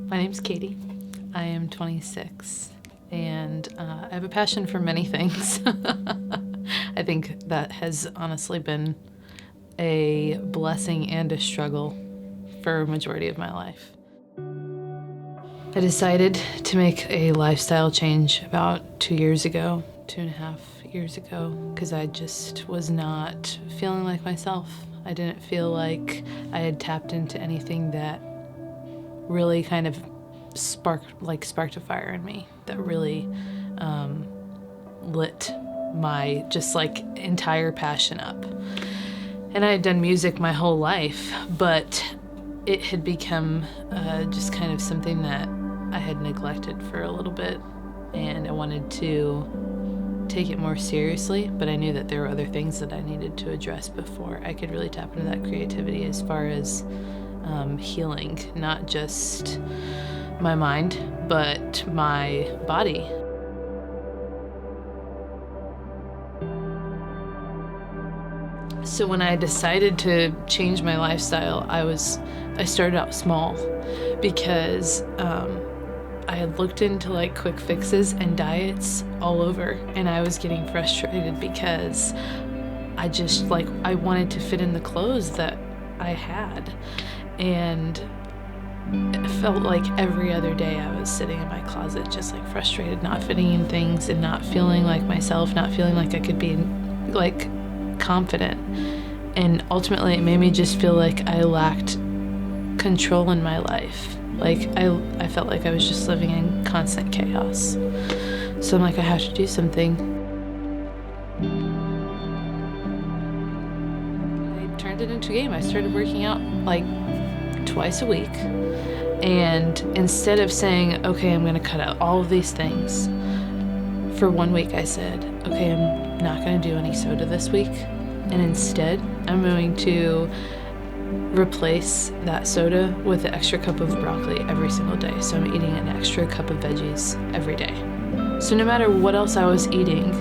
My name's Katie. I am 26, and I have a passion for many things. I think that has honestly been a blessing and a struggle for a majority of my life. I decided to make a lifestyle change about 2 years ago, 2.5 years ago, because I just was not feeling like myself. I didn't feel like I had tapped into anything that really kind of sparked a fire in me, that really lit my entire passion up. And I had done music my whole life, but it had become just kind of something that I had neglected for a little bit, and I wanted to take it more seriously, but I knew that there were other things that I needed to address before I could really tap into that creativity as far as healing, not just my mind, but my body. So when I decided to change my lifestyle, I started out small because I had looked into quick fixes and diets all over, and I was getting frustrated because I wanted to fit in the clothes that I had, and it felt like every other day I was sitting in my closet just frustrated, not fitting in things and not feeling like myself, not feeling like I could be confident. And ultimately it made me just feel like I lacked control in my life. I felt like I was just living in constant chaos. So I'm like, I have to do something. I turned it into a game. I started working out twice a week. And instead of saying, okay, I'm gonna cut out all of these things, for 1 week I said, okay, I'm not gonna do any soda this week. And instead, I'm going to replace that soda with an extra cup of broccoli every single day. So I'm eating an extra cup of veggies every day. So no matter what else I was eating,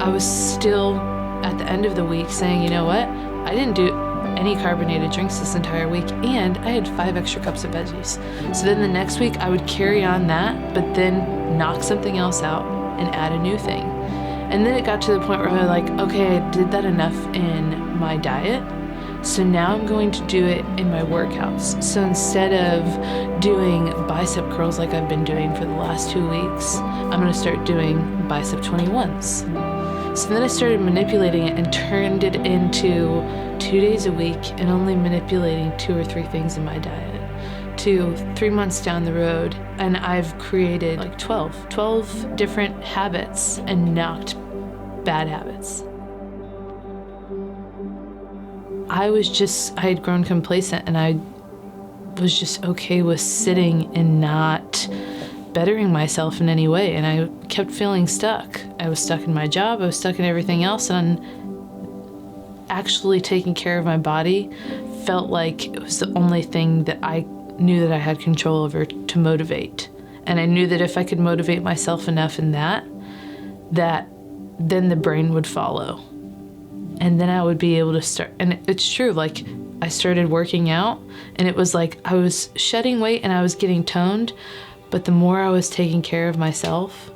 I was still at the end of the week saying, you know what? I didn't do any carbonated drinks this entire week, and I had 5 extra cups of veggies. So then the next week I would carry on that, but then knock something else out and add a new thing. And then it got to the point where I was like, okay, I did that enough in my diet, so now I'm going to do it in my workouts. So instead of doing bicep curls like I've been doing for the last 2 weeks, I'm gonna start doing bicep 21s. So then I started manipulating it and turned it into 2 days a week and only manipulating 2 or 3 things in my diet. To 3 months down the road, and I've created 12 different habits and knocked bad habits. I had grown complacent, and I was just okay with sitting and not bettering myself in any way, and I kept feeling stuck. I was stuck in my job, I was stuck in everything else, and actually taking care of my body felt like it was the only thing that I knew that I had control over to motivate. And I knew that if I could motivate myself enough in that then the brain would follow. And then I would be able to start. And it's true, I started working out, and it was like I was shedding weight and I was getting toned, but the more I was taking care of myself,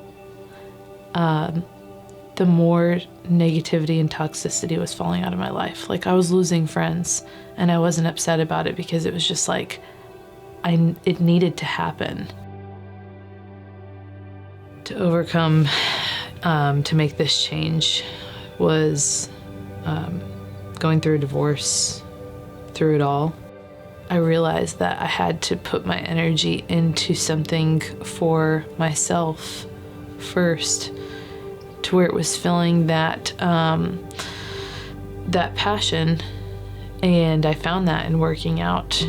the more negativity and toxicity was falling out of my life. I was losing friends, and I wasn't upset about it because it was just it needed to happen. To overcome, to make this change was going through a divorce. Through it all, I realized that I had to put my energy into something for myself first, to where it was filling that passion. And I found that in working out,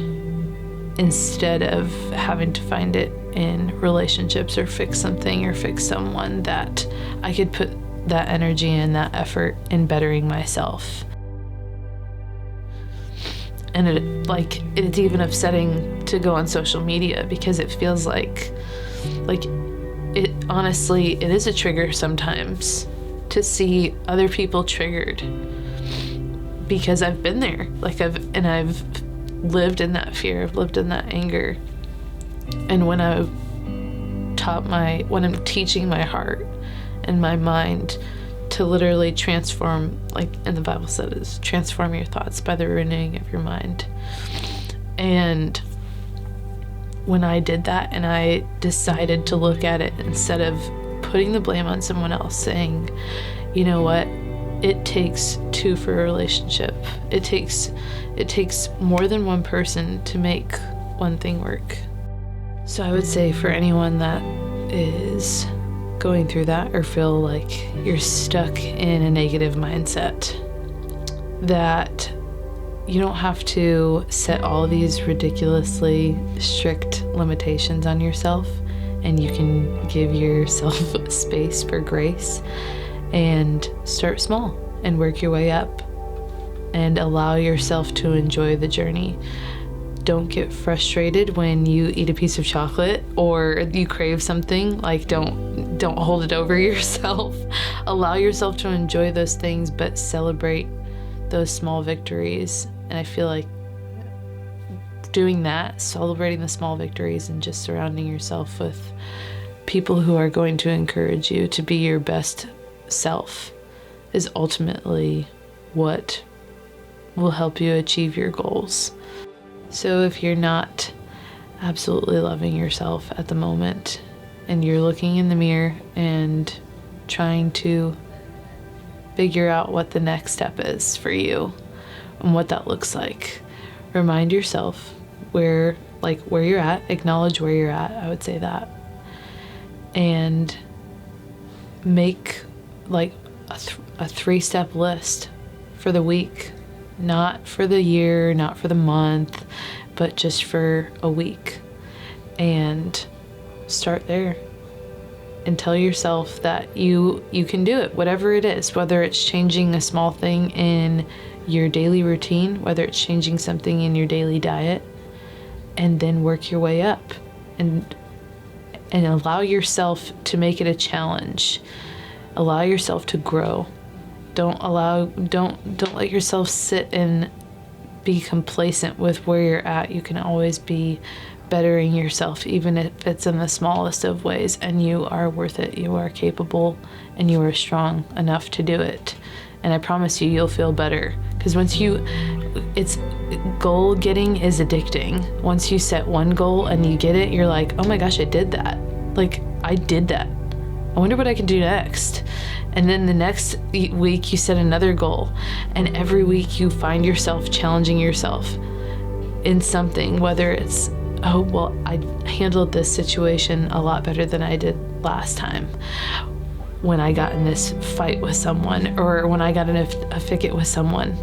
instead of having to find it in relationships or fix something or fix someone, that I could put that energy and that effort in bettering myself. And it's even upsetting to go on social media because it feels like it honestly, it is a trigger sometimes to see other people triggered, because I've been there. I've lived in that fear, I've lived in that anger. And when I'm teaching my heart and my mind to literally transform, like in the Bible says, transform your thoughts by the renewing of your mind. And when I did that and I decided to look at it instead of putting the blame on someone else, saying, you know what, it takes two for a relationship. It takes more than one person to make one thing work. So I would say for anyone that is going through that or feel like you're stuck in a negative mindset, that you don't have to set all these ridiculously strict limitations on yourself, and you can give yourself space for grace and start small and work your way up and allow yourself to enjoy the journey. Don't get frustrated when you eat a piece of chocolate or you crave something. Like, don't hold it over yourself. Allow yourself to enjoy those things, but celebrate those small victories. And I feel like doing that, celebrating the small victories and just surrounding yourself with people who are going to encourage you to be your best self, is ultimately what will help you achieve your goals. So if you're not absolutely loving yourself at the moment and you're looking in the mirror and trying to figure out what the next step is for you and what that looks like, remind yourself where you're at, acknowledge where you're at, I would say that, and make like a 3-step list for the week. Not for the year, not for the month, but just for a week. And start there. And tell yourself that you can do it, whatever it is, whether it's changing a small thing in your daily routine, whether it's changing something in your daily diet, and then work your way up. And allow yourself to make it a challenge. Allow yourself to grow. Don't let yourself sit and be complacent with where you're at. You can always be bettering yourself, even if it's in the smallest of ways, and you are worth it. You are capable and you are strong enough to do it. And I promise you'll feel better, because goal getting is addicting. Once you set one goal and you get it, you're like, oh my gosh, I did that. Like, I did that. I wonder what I can do next. And then the next week you set another goal, and every week you find yourself challenging yourself in something, whether it's, oh, well, I handled this situation a lot better than I did last time when I got in this fight with someone, or when I got in a ficket with someone,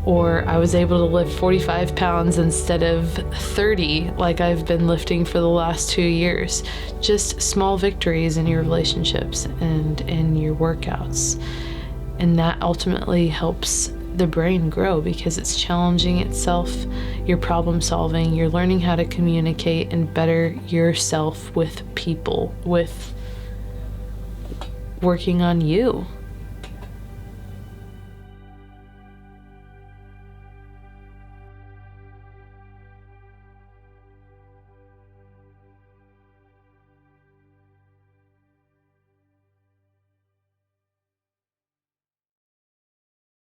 or I was able to lift 45 pounds instead of 30 like I've been lifting for the last 2 years. Just small victories in your relationships and in your workouts. And that ultimately helps the brain grow, because it's challenging itself, you're problem solving, you're learning how to communicate and better yourself with people, with working on you.